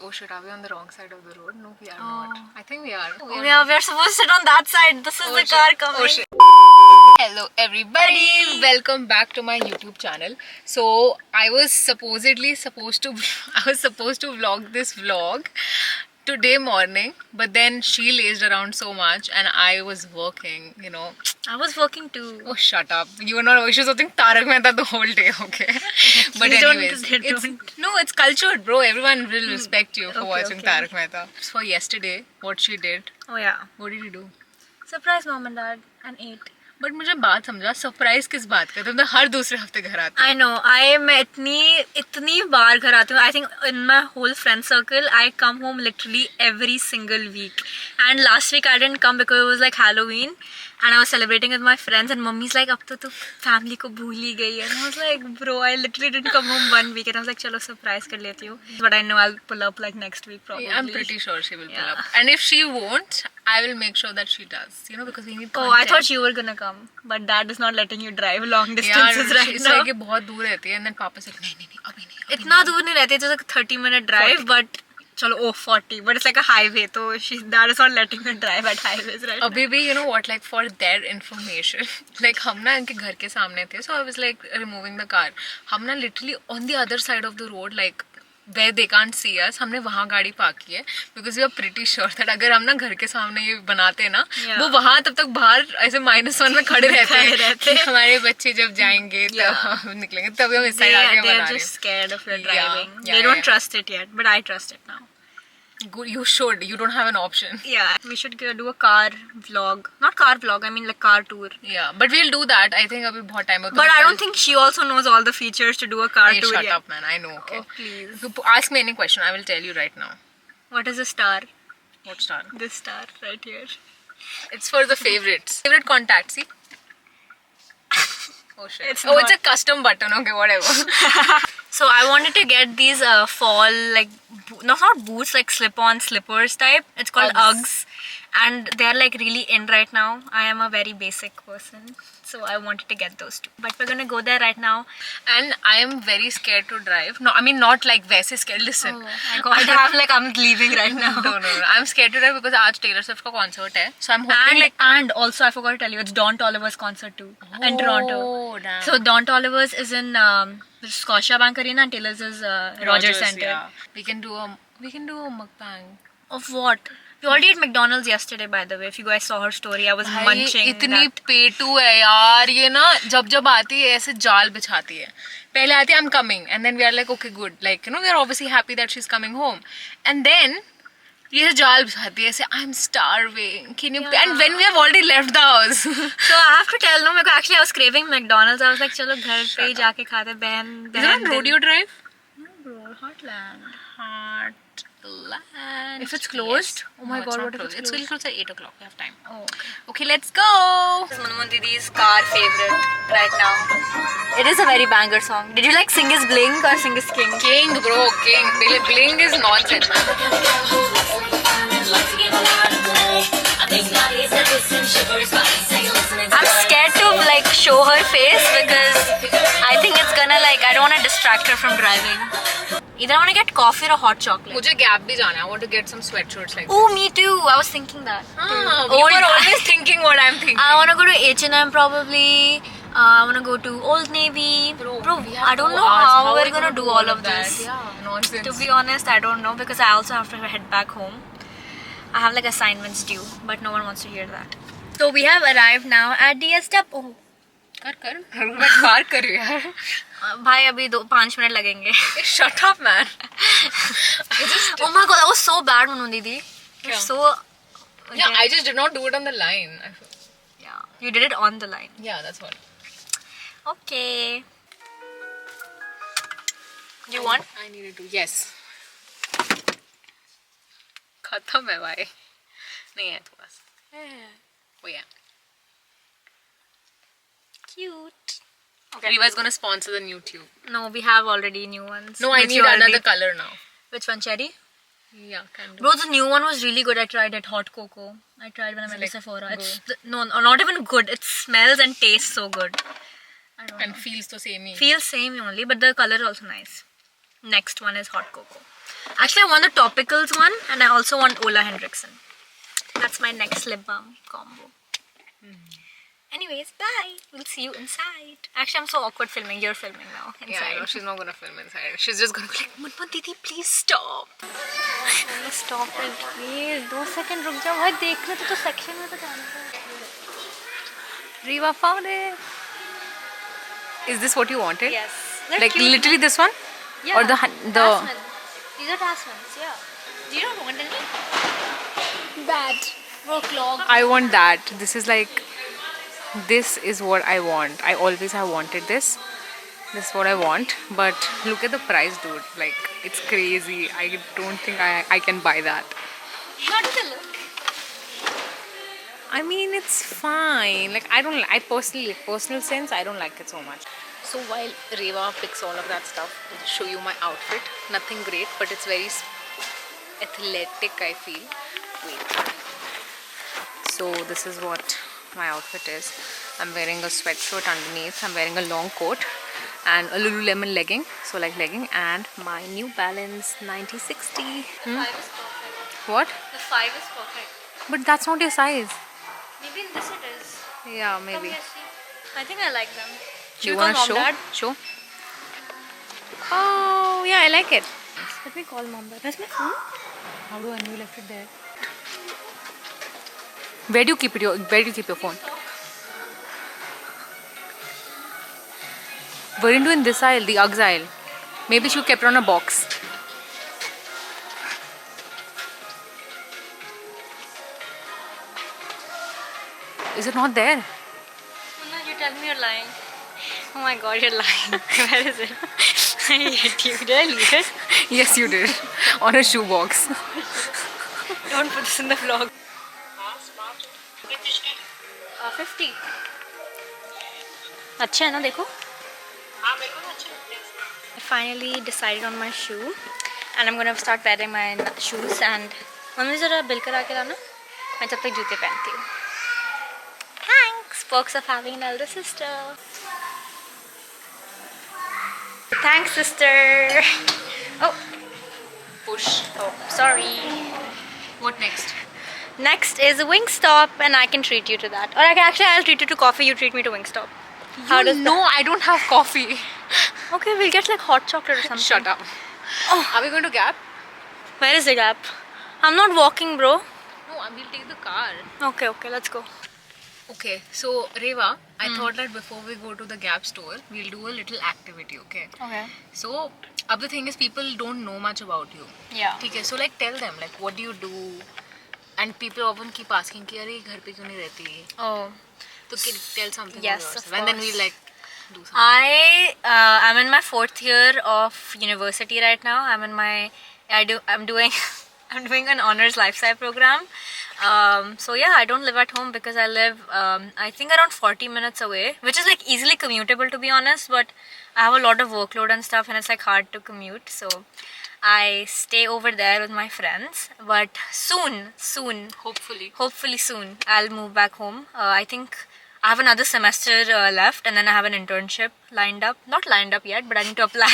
Oh shit, are we on the wrong side of the road? No, we are not. I think we are. Oh yeah, we're supposed to sit on that side. This is the car coming. Oh shit. Hello everybody, welcome back to my YouTube channel. So I was supposed to vlog this vlog today morning, but then she lazed around so much and I was working, you know. I was working too. Oh shut up, you were not. She was watching Tarak Mehta the whole day, okay? But anyways, it's cultured, bro. Everyone will respect you for watching Tarak Mehta. For yesterday, what she did. Oh yeah. What did you do? Surprise mom and dad and ate. But मुझे बात समझा, surprise किस बात का? तुम तो हर दूसरे हफ्ते घर आते हो. I know. मैं इतनी बार घर आती हूँ. I think in my whole friend circle, I come home literally every single week. And last week I didn't come because it was like Halloween, and I was celebrating with my friends. And mummy's like, अब तो तू family को भूल ही गई. And I was like, bro, I literally didn't come home 1 week. And I was like, चलो surprise कर लेती हूँ. But I know I'll pull up like next week probably. I'm pretty sure she will pull up. And if she won't, I will make sure that she does. You know, because we need content. Oh, I thought you were gonna come, but Dad is not letting you drive long distances right now. कि बहुत दूर रहती है, and then Papa said नहीं अभी नहीं. इतना दूर नहीं रहती, it's like a 30-minute drive, 40. But चलो 40, but it's like a highway, so Dad is not letting her drive at highways right now. अभी भी, you know what, like for their information, like हम ना इनके घर के सामने थे, so I was like removing the car. हम ना literally on the other side of the road, like where they can't see us, हमने वहाँ गाड़ी पार्क की है, because we are pretty sure that अगर हम ना घर के सामने ये बनाते ना, वो वहाँ तब तक बाहर ऐसे -1 में खड़े रहते हैं. हमारे बच्चे जब जाएंगे तब निकलेंगे, तभी हम इस साइड आके बना रहे हैं. They are just scared of your driving. They don't trust it yet, but I trust it now. Good, you should. You don't have an option. Yeah, we should do a car vlog. Not car vlog, I mean like car tour. Yeah, but we'll do that. I think abhi bahut time. But I don't think she also knows all the features to do a car tour. Shut yet. up, man. I know. Okay. Oh, please. You ask me any question. I will tell you right now. What is a star? What star? This star right here. It's for the favorites. Favorite contact. See. Oh shit. It's a custom button. Okay, whatever. So I wanted to get these fall like not boots, like slip-on slippers type. It's called Uggs, and they're like really in right now. I am a very basic person, so I wanted to get those too. But we're gonna go there right now. And I am very scared to drive. No, I mean not like वैसे scared. Listen. Oh my god, I'm leaving right now. No. I'm scared to drive because आज Taylor Swift का concert है. So I'm hoping and also I forgot to tell you, it's Don Toliver's concert too in Toronto. Damn. So Don Toliver's is in Scotiabank Arena and Taylor's is Rogers Center. Yeah. We can do a mukbang. Of what? We already ate McDonald's yesterday, by the way. If you guys saw her story, I was munching. इतनी पेटू है यार ये ना, जब आती है ऐसे जाल बिछाती है. पहले आती है I'm coming, and then we are like okay good, like you know we are obviously happy that she's coming home, and then ये जाल बिछाती है ऐसे I'm starving. Can you? Yeah. And when we have already left the house. So I have to tell no, actually I was craving McDonald's. I was like चलो घर पे ही जाके खाते बहन. Is it on Rodeo Drive? No bro, Heartland. If it's closed? Yes. Oh my god, what if it's closed? It's closed at 8 o'clock. We have time. Oh, okay, let's go. This is Manmohan Didi's car favorite right now. It is a very banger song. Did you like sing his Bling or sing his King? King, bro, King. Bling is nonsense. I'm scared to like show her face because I think it's gonna like I don't want to distract her from driving. Either I want to get coffee or a hot chocolate. मुझे Gap भी जाना है. I want to get some sweatshirts like. Oh, me too. I was thinking that. You are always thinking what I'm thinking. I want to go to H&M probably. I want to go to Old Navy. Bro, I don't know how we're gonna do all of this. Yeah, nonsense. To be honest, I don't know because I also have to head back home. I have like assignments due, but no one wants to hear that. So we have arrived now at DSW. Oh. मैं car कर रही हूँ यार. भाई अभी 5 minute लगेंगे. Shut up, man. Oh my god, that was so bad, Manmohan Didi. So. Okay. Yeah, I just did not do it on the line. Yeah, you did it on the line. Yeah, that's what. Okay. You want? I needed to. Yes. खत्म है भाई. नहीं है थोड़ा सा. Oh yeah. Cute. Okay. Riva is gonna sponsor the new tube. No, we have already new ones. No, I need another color now. Which one, cherry? Yeah, can do. Bro, the new one was really good. I tried it, hot cocoa. I tried when I went to Sephora. It's no, not even good. It smells and tastes so good. I don't know. Feels the same. Feels same only, but the color is also nice. Next one is hot cocoa. Actually, I want the topicals one, and I also want Ola Hendrickson. That's my next lip balm combo. Anyways, bye. We'll see you inside. Actually, I'm so awkward filming. You're filming now. Inside. Yeah, I know, she's not gonna film inside. She's just gonna be like, Munmun Didi, please stop. Stop it, please. 2 seconds रुक जाओ भाई देखने तो section में तो जाना है. Riva found it. Is this what you wanted? Yes. Like literally this one? Yeah. Or the Tasman. These are Tasmans, yeah. You don't want any? Bad. Bro, clog. I want that. This is like, this is what I want. I always have wanted this. This is what I want. But look at the price, dude. Like, it's crazy. I don't think I can buy that. How does it look? I mean, it's fine. Like, I personally, personal sense, I don't like it so much. So while Reva picks all of that stuff, I'll just show you my outfit. Nothing great, but it's very athletic, I feel. Wait. So this is what my outfit is. I'm wearing a sweatshirt underneath. I'm wearing a long coat and a Lululemon legging. So like legging, and my New Balance 9060. 5 is perfect. What? The 5 is perfect. But that's not your size. Maybe in this it is. Yeah, Come maybe. here, see. I think I like them. Should You we call want to mom, show? dad? Show. Oh, yeah, I like it. Let me call mom, dad. Where's my phone? How do I know you left it there? Where do you keep it? Where do you keep your phone? Weren't you in this aisle, the Uggs aisle? Maybe she kept it on a box. Is it not there? No, you tell me you're lying. Oh my god, you're lying. Where is it? I hate you. Did I leave it? Yes, you did. On a shoebox. Don't put this in the vlog. 50. अच्छा है ना देखो? I finally decided on my shoe and I'm gonna start wearing my shoes and mummy जरा bill करा के लाना मैं जब तक जूते पहनती हूँ. Thanks. Perks of having an elder sister. Thanks, sister. Oh. Push. Oh, sorry. What next? Next is Wingstop, and I can treat you to that. Or I'll treat you to coffee. You treat me to Wingstop. How does No, I don't have coffee. that? Okay, we'll get like hot chocolate or something. Shut up. Oh. Are we going to Gap? Where is the Gap? I'm not walking, bro. No, we'll take the car. Okay, let's go. Okay, so Reva, I thought that before we go to the Gap store, we'll do a little activity, okay? Okay. So, अब the thing is, people don't know much about you. Yeah. Okay, so like tell them, like what do you do? And people often keep asking, कि अरे घर पे क्यों नहीं रहती? Oh. So tell something Yes, about yourself. of And then course. we like do something. I'm in my 4th year of university right now. I'm doing I'm doing an honors lifestyle program. So yeah, I don't live at home because I live I think around 40 minutes away, which is like easily commutable to be honest, but I have a lot of workload and stuff and it's like hard to commute, so I stay over there with my friends. But soon, hopefully soon, I'll move back home. I think I have another semester left, and then I have an internship lined up. Not lined up yet, but I need to apply.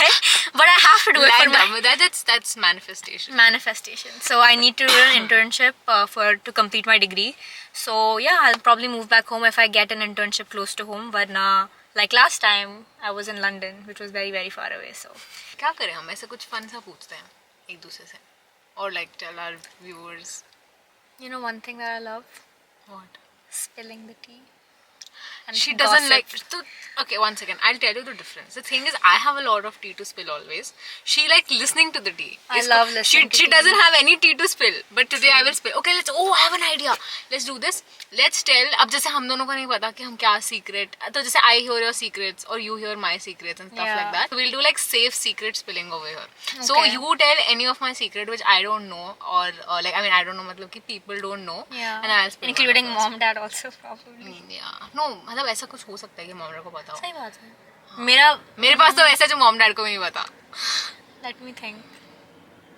But I have to do it for my That's manifestation. manifestation. So I need to do an internship to complete my degree. So yeah, I'll probably move back home if I get an internship close to home. But like last time, I was in London, which was very, very far away. So क्या करें हम ऐसे कुछ fun सा पूछते हैं एक दूसरे से, or like tell our viewers. you know one thing that I love? What? Spilling the tea. And She doesn't gossip. like to, okay, one second, I'll tell you the difference. The thing is, I have a lot of tea to spill always. She like listening to the tea. I love listening to She tea. doesn't have any tea to spill, but today I will spill. Okay, I have an idea. Let's do this. Let's tell, अब जैसे हम दोनों को नहीं पता कि हम क्या secret, तो जैसे I hear your secrets or you hear my secrets and stuff Yeah. like that. We'll do like safe secret spilling over here. So Okay. you tell any of my secret which I don't know, or like I mean I don't know, मतलब कि people don't know, Yeah. and I'll spill. Including one of mom, dad also probably. yours. Yeah. No, मतलब ऐसा कुछ हो सकता है कि mom dad को पता हो. सही बात है. मेरे पास तो ऐसा जो मॉम डैड को भी नहीं पता. Let me think.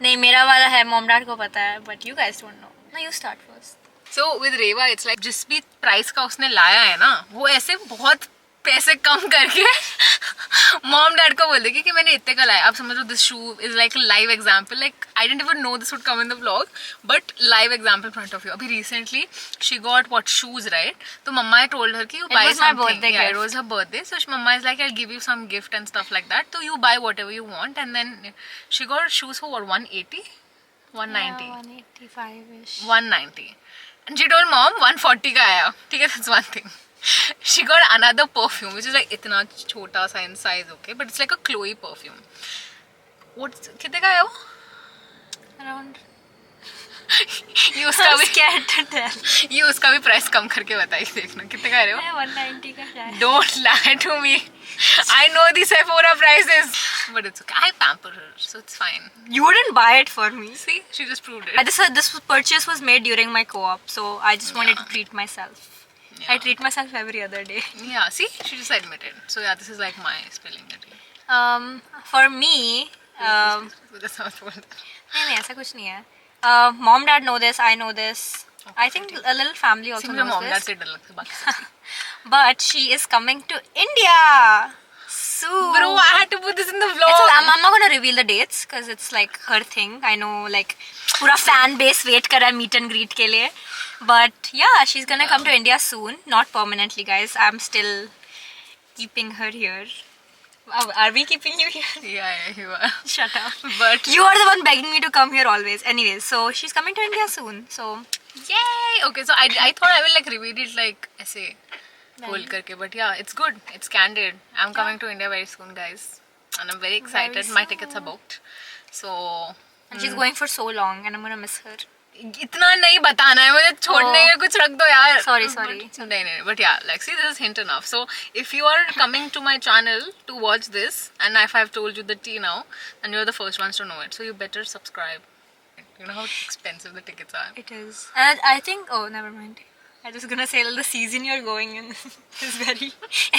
नहीं मेरा वाला है मॉम डैड को पता है, but you guys don't know. No, you start first. So with Reva, it's like जिस भी प्राइस का उसने लाया है ना, वो ऐसे बहुत पैसे कम करके मॉम डैड को बोल देगी कि मैंने इतने का लाया. अब समझो this shoe is like live example. Like I didn't even know this would come in the vlog, but live example front of you. अभी recently she got what shoes, right? तो मम्मा आई टोल्ड हर कि you buy something. Yeah, it was her birthday, so mama is like, I'll give you some gift and stuff like that, so you buy whatever you want. And then she got shoes for what, 180, 190, 185ish. 190. And she told mom 140 का आया. ठीक है, that's one thing. She got another perfume which is like इतना छोटा सा in size, okay, but it's like a Chloe perfume. What's कितने का आया वो? Around. ये उसका भी Scared to tell. ये उसका भी प्राइस कम करके बताइए, देखना कितने का आ रहे हो. 190 का शायद. Don't lie to me. I know the Sephora prices, but it's okay. I pamper her, so it's fine. You wouldn't buy it for me. See, she just proved it. This purchase was made during my co-op, so I just wanted to treat myself. Yeah. I treat myself every other day. Yeah, see, she just admitted. So yeah, this is like my spilling the tea. For me, That's how I told her. नहीं ऐसा कुछ नहीं है. Mom, dad know this. I know this. I think a little family also मुझे knows mom dad this. से डर लगता है बाकी सब. But she is coming to India soon. Bro, I had to put this in the vlog. I'm not gonna reveal the dates because it's like her thing. I know, like पूरा fan base wait कर रहा है meet and greet के लिए. But yeah, she's gonna come to India soon. Not permanently, guys. I'm still keeping her here. Are we keeping you here? Yeah, you are. Shut up. But You are the one begging me to come here always. Anyways, so she's coming to India soon. So yay! Okay, so I thought I will like reveal it like ऐसे बोल करके, but yeah, it's good. It's candid. I'm coming to India very soon, guys, and I'm very excited. My tickets are booked. So and she's going for so long, and I'm gonna miss her. इतना नहीं बताना है मुझे, छोड़ने के कुछ रख दो यार. Sorry. नहीं, but yeah, like see, this is hint enough. So if you are coming to my channel to watch this, and if I've told you the tea now, then you're the first ones to know it. So you better subscribe. You know how expensive the tickets are. It is. And I think. Oh, never mind. I was gonna say the season you're going in is very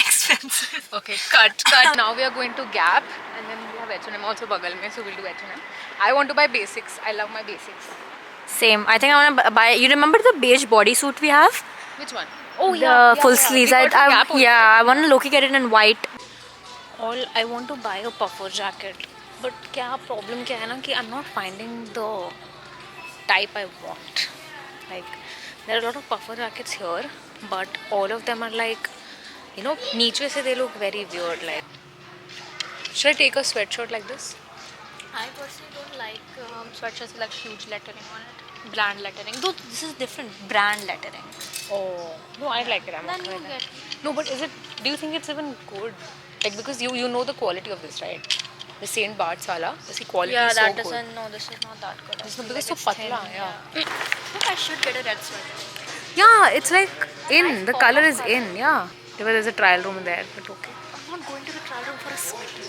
expensive. Okay, cut. Now we are going to Gap, and then we have H&M also बगल में, so we'll do H&M. I want to buy basics. I love my basics. Same. I think I wanna buy. You remember the beige bodysuit we have? Which one? Oh The full sleeves. We got from Gap only. I want to Loki get it in white. I want to buy a puffer jacket, but क्या problem क्या है ना कि I'm not finding the type I want. Like there are a lot of puffer jackets here, but all of them are like, you know, नीचे से they look very weird. Like, should I take a sweatshirt like this? I personally don't like sweatshirts with like huge lettering on it. Brand lettering. Though this is different. Brand lettering. Oh no, I like it. I'm Then okay you with get. that. No, but is it? Do you think it's even good? Like because you know the quality of this, right? The Saint Bart's wala, this quality is so good. No, this is not that good. This is because so patla, yeah. I think I should get a red sweater. Yeah, it's like in. The color is in. Yeah. There's a trial room there, but okay. I'm not going to the trial room for a sweater.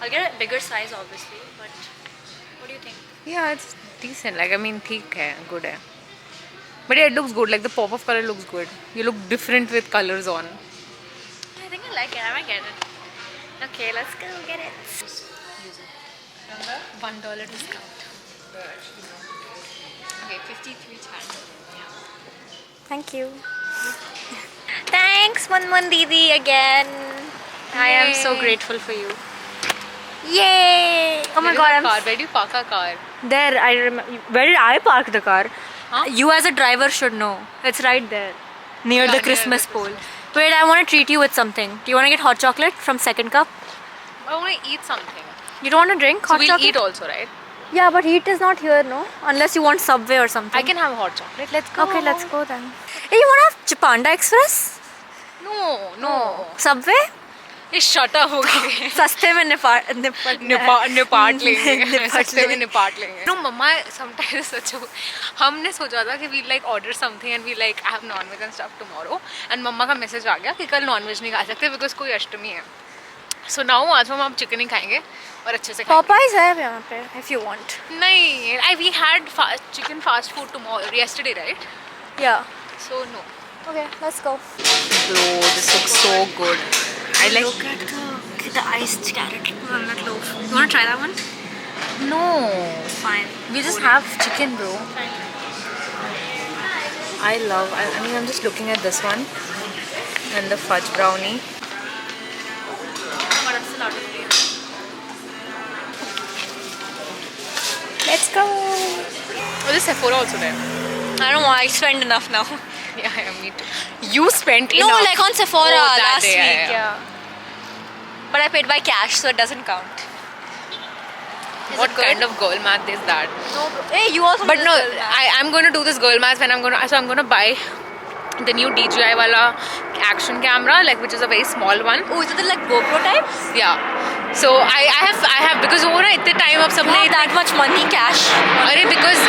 I'll get a bigger size, obviously. But what do you think? Yeah, it's decent. Like I mean, thick hai, good hai. But yeah, it looks good. Like the pop of color looks good. You look different with colors on. I think I like it. I might get it. Okay, let's go get it. $1 discount. Okay, 53 chan. Thank you. Thanks, Munmun Didi, again. I am so Yay. grateful for you. Yay! Oh my god, I'm Where do you park a car? there. I remember. Where did I park the car? Huh? You, as a driver, should know. It's right there, near Yeah, the near Christmas the pole. Christmas. Wait, I want to treat you with something. Do you want to get hot chocolate from Second Cup? I want to eat something. You don't want to drink So hot we'll chocolate? eat also, right? Yeah, but heat is not here, no? Unless you want Subway or something. I can have hot chocolate. Let's go. Okay, let's go then. Hey, you want to have Panda Express? No. Subway? ये shut up हो गए. सस्ते में निपाट निपाट लेंगे. निपाट सस्ते में लेंगे. निपाट लेंगे. No, मम्मा sometimes सच हो. हमने सोचा था कि we like order something and we like have non-veg and stuff tomorrow. And मम्मा का message आ गया कि कल non-veg नहीं खा सकते because कोई अष्टमी है. So now आज हम चिकन ही खाएंगे और अच्छे से खाएंगे. Popeyes है यहाँ पे, if you want. नहीं, we had chicken fast food yesterday, right? Yeah. So no. Okay, let's go. Bro, this looks so good. I like. Look at the iced carrot walnut loaf. You want to try that one? No. Fine. We just have chicken, bro. I mean, I'm just looking at this one and the fudge brownie. But I'm still out of place. Let's go. Oh, there's Sephora also there. I don't know. I spend enough now. Yeah, me too. You spent No, enough. like on Sephora Oh, that last day, week. yeah. But I paid by cash, so it doesn't count. Is What it good? kind of girl math is that? No, bro. Hey, you also. But do no, this girl math. I'm going to do this girl math when I'm gonna buy the new DJI wala action camera, like which is a very small one. Oh, is it the like GoPro types? Yeah. So I have because वो ना इतने time अब You सबने have that much money cash? अरे because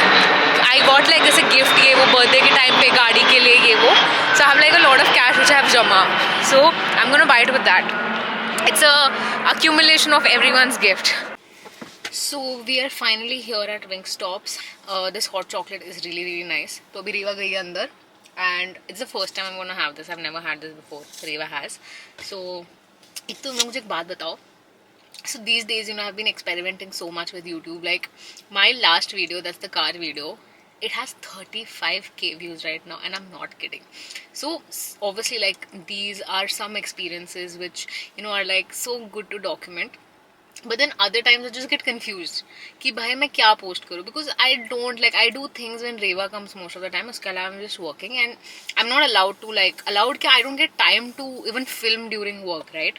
I got like जैसे gift ये वो birthday के time पे गाड़ी के लिए ये वो, so I have like a lot of cash which I have जमा, so I'm gonna buy it with that. It's a accumulation of everyone's gift. So we are finally here at Wingstops. This hot chocolate is really nice. तो अभी रीवा गई है अंदर and it's the first time I'm gonna have this. I've never had this before. Reva has. So एक तो मुझे एक बात बताओ. So these days, you know, I've been experimenting so much with YouTube. Like my last video, that's the car video, it has 35k views right now, and I'm not kidding. So obviously, like these are some experiences which, you know, are like so good to document. But then other times I just get confused कि भाई मैं क्या post करूँ, because I do things when Reva comes most of the time. उसके अलावा I'm just working and I'm not allowed to I don't get time to even film during work, right?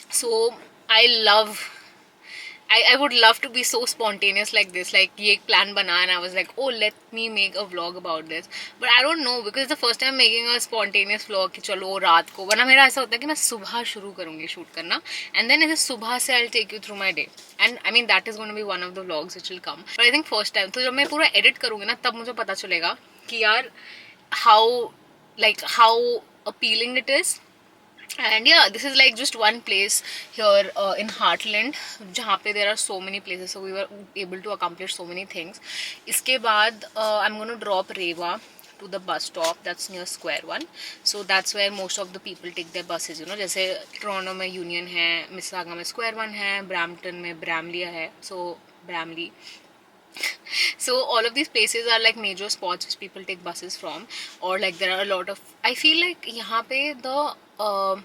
So I would love to be so spontaneous like this, like ये एक plan बना and I was like, oh, let me make a vlog about this, but I don't know, because it's the first time making a spontaneous vlog कि चलो रात को, वरना मेरा ऐसा होता है कि मैं सुबह शुरू करूँगी shoot करना and then ऐसे सुबह से I'll take you through my day, and I mean that is going to be one of the vlogs which will come, but I think first time, तो जब मैं पूरा edit करूँगी ना तब मुझे पता चलेगा कि यार how appealing it is. And yeah, this is like just one place here in Heartland जहाँ पे there are so many places, so we were able to accomplish so many things. इसके बाद I'm going to drop Reva to the bus stop that's near Square One, so that's where most of the people take their buses, you know, जैसे Toronto में Union है, Mississauga में Square One है, Brampton में Bramley है, so Bramley. So all of these places are like major spots which people take buses from, or like there are a lot of, I feel like यहाँ पे the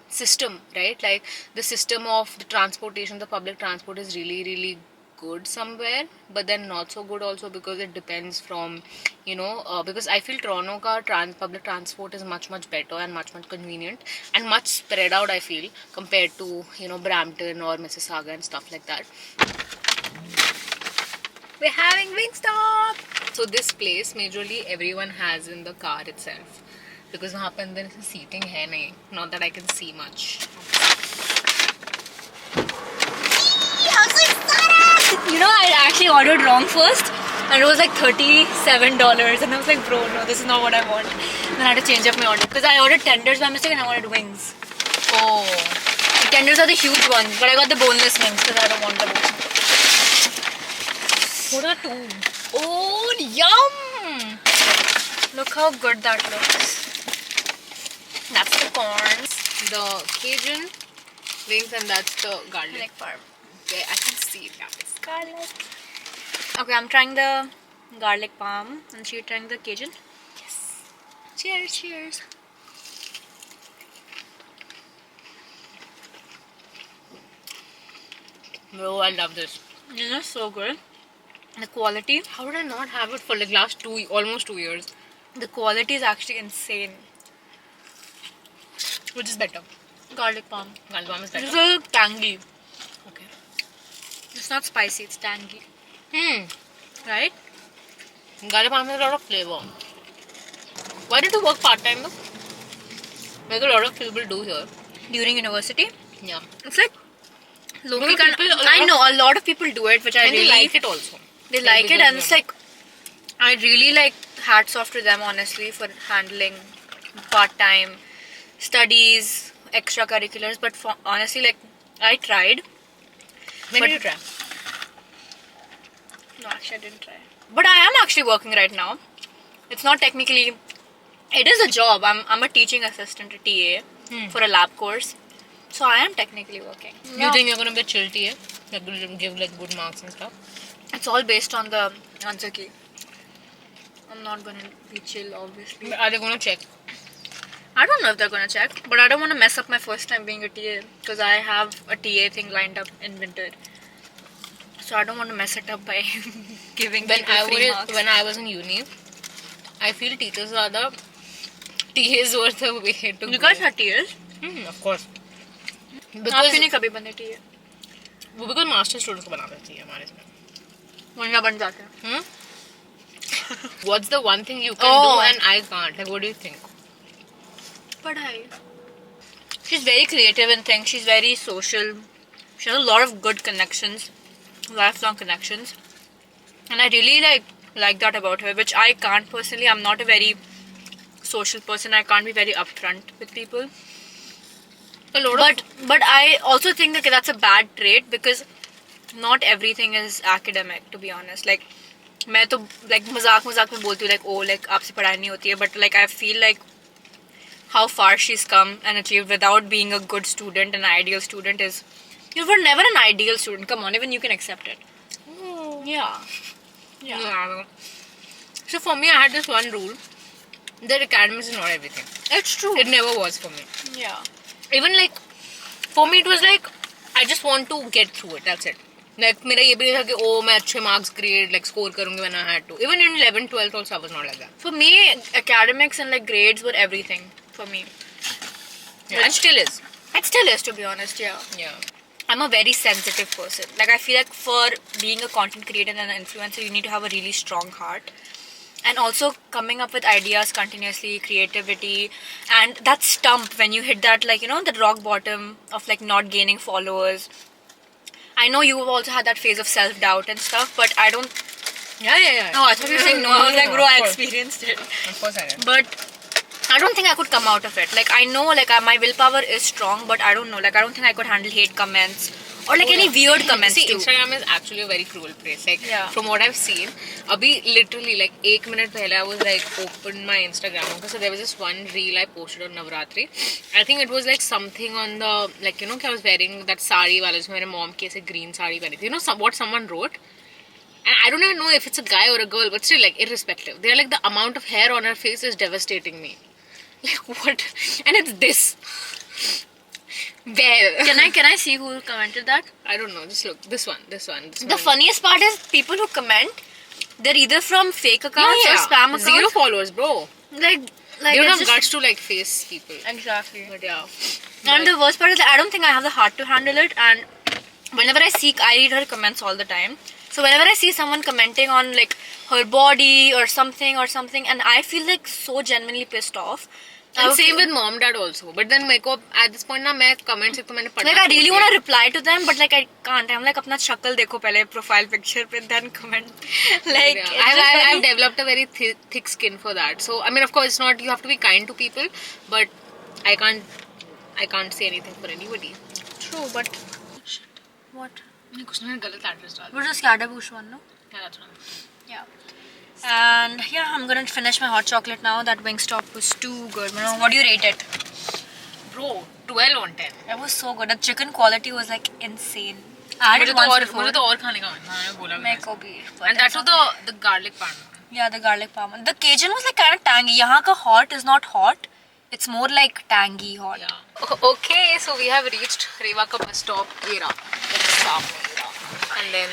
system, right, like the system of the transportation, the public transport is really good somewhere, but then not so good also, because it depends from, you know, because I feel Toronto ka public transport is much better and much convenient and much spread out, I feel, compared to, you know, Brampton or Mississauga and stuff like that. We're having Wingstop! So this place majorly everyone has in the car itself, because वहाँ पे अंदर ऐसे seating है नहीं, not that I can see much. You know, I actually ordered wrong first, and it was like $37, and I was like, bro, no, this is not what I want. Then I had to change up my order because I ordered tenders by mistake and I wanted wings. Oh. The tenders are the huge ones, but I got the boneless wings because I don't want the boneless. What are two? Oh, yum! Look how good that looks. That's the corn. The Cajun wings, and that's the garlic. Like farm. Okay, I can see it, guys. Garlic. Okay, I'm trying the garlic palm, and she's trying the Cajun. Yes. Cheers. Bro, I love this. This is so good. The quality. How did I not have it for like last almost 2 years? The quality is actually insane. Which is better? Garlic palm. Garlic palm is This better. is a tangy. Okay. It's not spicy, it's tangy. Right? Garlic palm has a lot of flavor. Why did you work part-time though? Like a lot of people do here. During university. Yeah. It's like local Because kind people- I know a lot of people do it, which I And really they like it also. They like it, because, and it's like I really like hats off to them honestly for handling part-time studies, extracurriculars. But for, honestly, like I tried. When But- did you try? No, actually I didn't try. But I am actually working right now. It's not technically. It is a job. I'm a teaching assistant at TA for a lab course, so I am technically working. You think you're gonna be a chill TA? Like give like good marks and stuff? It's all based on the answer key. I'm not gonna be chill, obviously. Are they gonna check? I don't know if they're gonna check, but I don't want to mess up my first time being a TA because I have a TA thing lined up in winter. So I don't want to mess it up by giving people free marks. When I was in uni, I feel teachers are the TAs were the way to You go. guys are TAs? Of course. आप Because क्यों नहीं कभी बने TA? वो because master students को बनाना चाहिए हमारे इसमें. वरना बन जाते हैं. What's the one thing you can do and I can't? Like, what do you think? पढ़ाई. She's very creative in things. She's very social. She has a lot of good connections, lifelong connections, and I really like that about her, which I can't personally. I'm not a very social person. I can't be very upfront with people. But I also think that that's a bad trait because not everything is academic, to be honest. Like मैं तो like मजाक में बोलती हूँ like oh like आपसे पढ़ाई नहीं होती है, but like I feel like how far she's come and achieved without being a good student. An ideal student is, you were never an ideal student. Come on, even you can accept it. Yeah. So for me, I had this one rule that academics is not everything. It's true. It never was for me. Yeah. Even like for me, it was like I just want to get through it. That's it. Like मेरा ये भी नहीं था कि oh मैं अच्छे marks grade like score करूँगी when I had to. Even in 11th, 12th also I was not like that. For me, academics and like grades were everything for me. Yeah, and still is. It still is, to be honest. Yeah. Yeah. I'm a very sensitive person. Like I feel like for being a content creator and an influencer, you need to have a really strong heart. And also coming up with ideas continuously, creativity, and that stump when you hit that, like, you know, that rock bottom of like not gaining followers. I know you've also had that phase of self-doubt and stuff, but I don't. Yeah. No, I thought you were saying no. I was like, bro, I Of course. experienced it. Of course I did. But I don't think I could come out of it. Like, I know, like, my willpower is strong, but I don't know. Like, I don't think I could handle hate comments or like any weird comments See, too. Instagram is actually a very cruel place. Like, Yeah. from what I've seen, abhi literally like 1 minute pehle I was like opened my Instagram. Okay, so there was this one reel I posted on Navratri. I think it was like something on the like you know कि I was wearing that sari वाला जो मेरे mom की ऐसे green sari पहनी थी. You know what someone wrote? And I don't even know if it's a guy or a girl, but still like irrespective. They're like the amount of hair on her face is devastating me. Like what? And it's this. Well, Can I see who commented that? I don't know. Just look. This one. The funniest part is people who comment, they're either from fake accounts or spam accounts. 0 followers, bro. Like They don't it's have just- guts to like face people. Exactly. But yeah. And the worst part is that I don't think I have the heart to handle it. And whenever I read her comments all the time. So whenever I see someone commenting on like her body or something, and I feel like so genuinely pissed off. And same with mom dad also. But then मेरे को at this point ना मैं comments एक तो मैंने पढ़ना like I really छोड़ want to दिया. reply to them, but like I can't. I'm like अपना शक्ल देखो पहले profile picture पे then comment. Like Yeah. it's just I've very- developed a very thick skin for that. So I mean, of course, it's not you have to be kind to people, but I can't say anything for anybody. true, but shit. What? मैंने कुछ नहीं गलत address डाला. We're just Scatterbush one, no? Yeah, that's right. Yeah. And yeah, I'm gonna finish my hot chocolate now. That Wingstop was too good. What do you rate it? Bro, 12 on 10. It was so good. The chicken quality was like insane. I had मुझे it तो once और before. मुझे तो और खाने का मन था. मैंने बोला भी मेरे नहीं. को भी. And that too the garlic pan. Yeah, the garlic parma. The Cajun was like kind of tangy. यहाँ का hot is not hot. It's more like tangy hot. Yeah. Okay, so we have reached Rewa ka bus stop. ये रहा. It's सामने. And then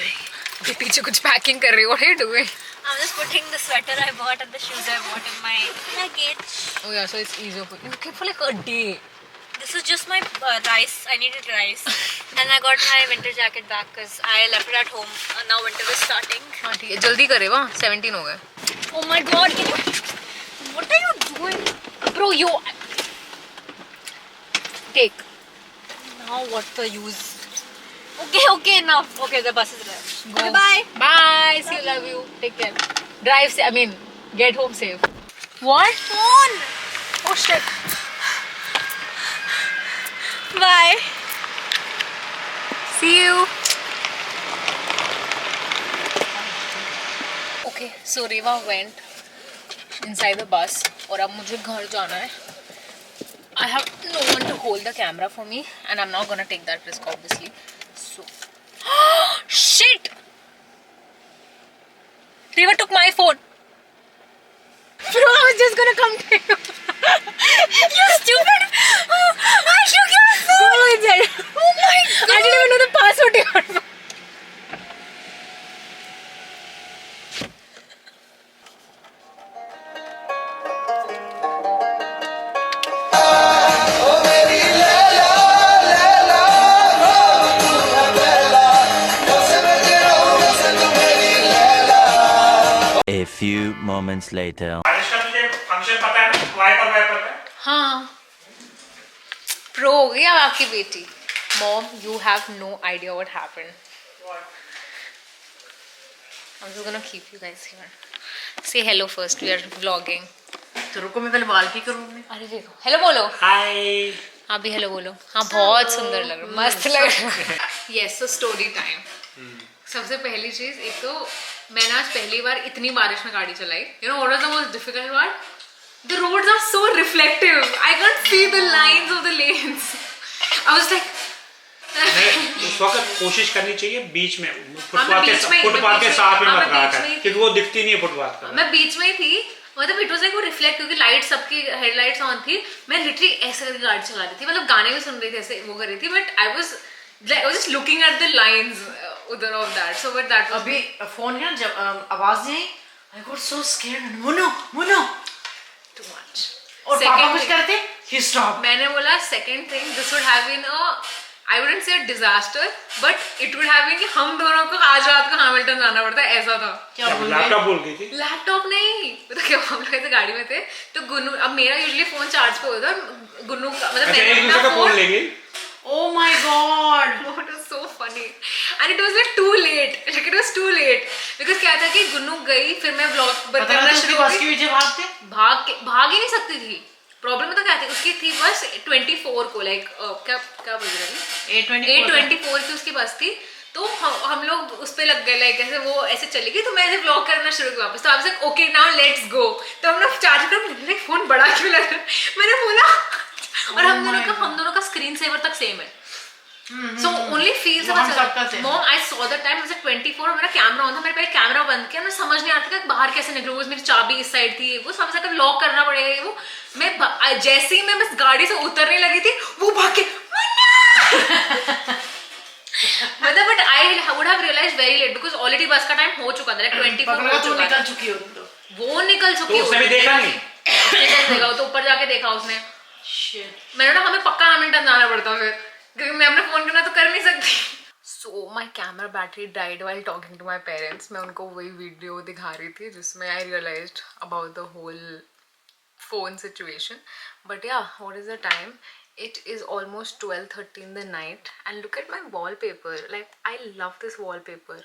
ये पीछे कुछ packing कर रही हो. What are you doing? I'm just putting the sweater I bought and the shoes I bought in my luggage. Oh yeah, so it's easier for you. Okay, for like a day. This is just my rice. I needed rice. And I got my winter jacket back because I left it at home. Now winter is starting. हाँ ठीक है. जल्दी करे वाह. 17 हो गए. Oh my god, can you... What are you doing? Bro, you take. Now what's the use? Okay, enough. Okay, the bus is there. Go. Okay, bye. Bye. See you. Love you. Take care. Drive. I mean, get home safe. What? Phone. Oh shit. Bye. See you. Okay, so Rewa went inside the bus और अब मुझे घर जाना है. I have no one to hold the camera for me and I'm not gonna take that risk obviously. So shit! Rewa took my phone. was gonna come to you. You stupid! I shook your phone! Go inside. Oh my god! I didn't even know the password to your phone. A few moments later. बारिश का तुझे function पता है ना, wiper का? हाँ, pro हो गई अब आपकी बेटी. Mom, you have no idea what happened. I'm just gonna keep you guys here. Say hello first. We are vlogging. तो रुको मैं पहले बाल की करूँगी. अरे देखो, हेलो बोलो. हाय. आप भी हेलो बोलो. हाँ, बहुत सुंदर लग रहा, मस्त लग रहा. Yes, so story time. सबसे पहली चीज, एक तो मैंने आज पहली बार इतनी बारिश में गाड़ी चलाई. You know what was the most difficult part? The roads are so reflective. I can't see the lines of the lanes. I was like. उस वक्त कोशिश करनी चाहिए बीच में, फुटपाथ के साथ में हाँ, मत मैं रहा बीच था में ही क्योंकि वो दिखती नहीं है फुटपाथ पर. मैं बीच में ही थी. मतलब इट वाज लाइक वो रिफ्लेक्ट, क्योंकि लाइट सबकी हेडलाइट्स ऑन थी. मैं लिटरली ऐसे करके गाड़ी चला रही थी, मतलब गाने भी सुन रही थी, ऐसे वो कर रही थी. But I was just looking at the lines उधर of that. So but that अभी फोन है जब आवाज नहीं आई, आई गॉट सो स्कैर्ड. मोनो टू मच. और पापा कुछ करते, ही स्टॉप. मैंने बोला second thing, this would have been a, I wouldn't say disaster, but it would have been कि हम दोनों को आज रात को हैमिल्टन जाना पड़ता है, ऐसा था. क्या बोल रहे? लैपटॉप भूल गई थी. लैपटॉप नहीं, पता क्या, हम लोग ऐसे गाड़ी में थे तो गुन्नू, अब मेरा यूजुअली फोन चार्ज पे होता है, गुन्नू का मतलब अच्छा, मैंने एक दूसरे का फोन ले गई. Oh my god. It was so funny and it was like too late, like it was too late because क्या था कि गुन्नू गई, फिर मैं व्लॉग पता करना है शुरू उसके बस की. के पीछे भागते. भाग ही नहीं सकती थी. प्रॉब्लम तो क्या थी, उसकी थी बस 24 को, लाइक क्या बोल रही है, 824 की उसकी बस थी. तो हम लोग उस पे लग गए, लाइक ऐसे वो ऐसे चली गई, तो मैं ऐसे व्लॉग करना शुरू किया वापस. तो आप से ओके नाउ लेट्स गो. तो हम लोग चार्ज कर, फोन बड़ा क्यों लग रहा है, मैंने बोला. और हम दोनों का स्क्रीन सेवर तक सेम है. So only feels वो हम सबका same. Mom, I saw the time, it was 24 और मेरा कैमरा ऑन था. मैंने पहले कैमरा बंद किया, मैं समझ नहीं आता था कि बाहर कैसे निकलूं. मेरी चाबी इस साइड थी, वो समझ सकता लॉक करना पड़ेगा ये वो. मैं जैसे ही मैं बस गाड़ी से उतरने लगी थी, वो भाग के मतलब but I would have realised very late because already bus का टाइम हो चुका था, लाइक 24 हो तो चुका निकल था. चुकी हो तो. वो निकल चुकी तो उसने भी देखा नहीं. देखा तो ऊपर जाके देखा उसने. Shit. मैंने ना, हमें पक्का हैमिल्टन जाना पड़ता फिर, क्योंकि मैं अपने फोन करना तो कर नहीं सकती. So my camera battery died while talking to my parents. मैं उनको वही वीडियो दिखा रही थी जिसमें I realised about the whole phone situation. But yeah, what is the time? It is almost 12:30 in the night and look at my wallpaper. Like, I love this wallpaper.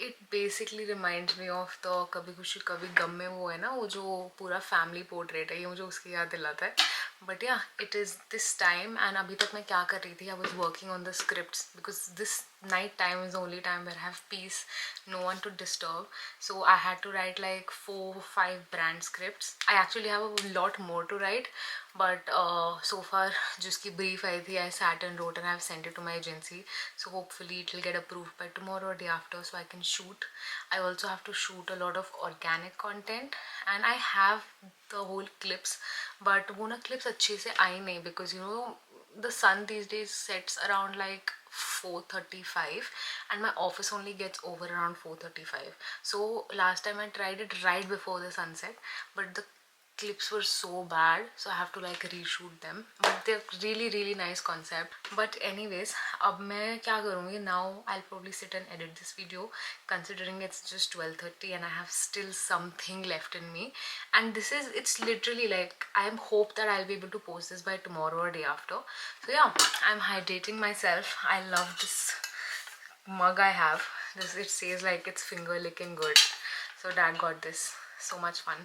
It basically reminds me of the कभी खुशी कभी गम में वो है ना, वो जो पूरा फैमिली पोर्ट्रेट है, ये मुझे उसकी याद दिलाता है. But yeah, it is this time and अभी तक मैं क्या कर रही थी, I was working on the scripts because this night time is the only time where I have peace, no one to disturb. So I had to write like 4-5 brand scripts. I actually have a lot more to write, but so far जिसकी brief आई थी, I sat and wrote and I have sent it to my agency. So hopefully it will get approved by tomorrow or day after so I can shoot. I also have to shoot a lot of organic content and I have the whole clips, but वो ना clips अच्छे से आई नहीं because you know the sun these days sets around like 4:35 and my office only gets over around 4:35. So last time I tried it right before the sunset, but the clips were so bad, so I have to like reshoot them, but they're really nice concept. But anyways, अब मैं क्या करूँगी now, I'll probably sit and edit this video considering it's just 12:30 and I have still something left in me, and this is, it's literally like I am hope that I'll be able to post this by tomorrow or day after. So yeah, I'm hydrating myself. I love this mug I have. This, it says like it's finger licking good, so dad got this. So much fun.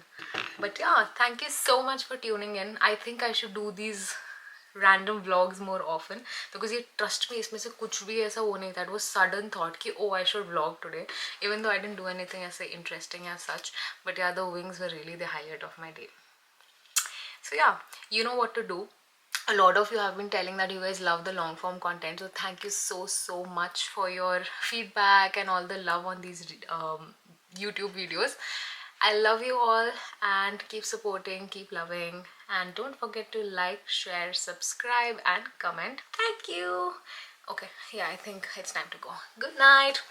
But yeah, thank you so much for tuning in. I think I should do these random vlogs more often because ये trust me, इसमें से कुछ भी ऐसा वो नहीं था. It was sudden thought कि oh I should vlog today, even though I didn't do anything ऐसे interesting as such. But yeah, the wings were really the highlight of my day. So yeah, you know what to do. A lot of you have been telling that you guys love the long form content, so thank you so much for your feedback and all the love on these YouTube videos. I love you all and keep supporting, keep loving, and don't forget to like, share, subscribe, and comment. Thank you. Okay, yeah, I think it's time to go. Good night.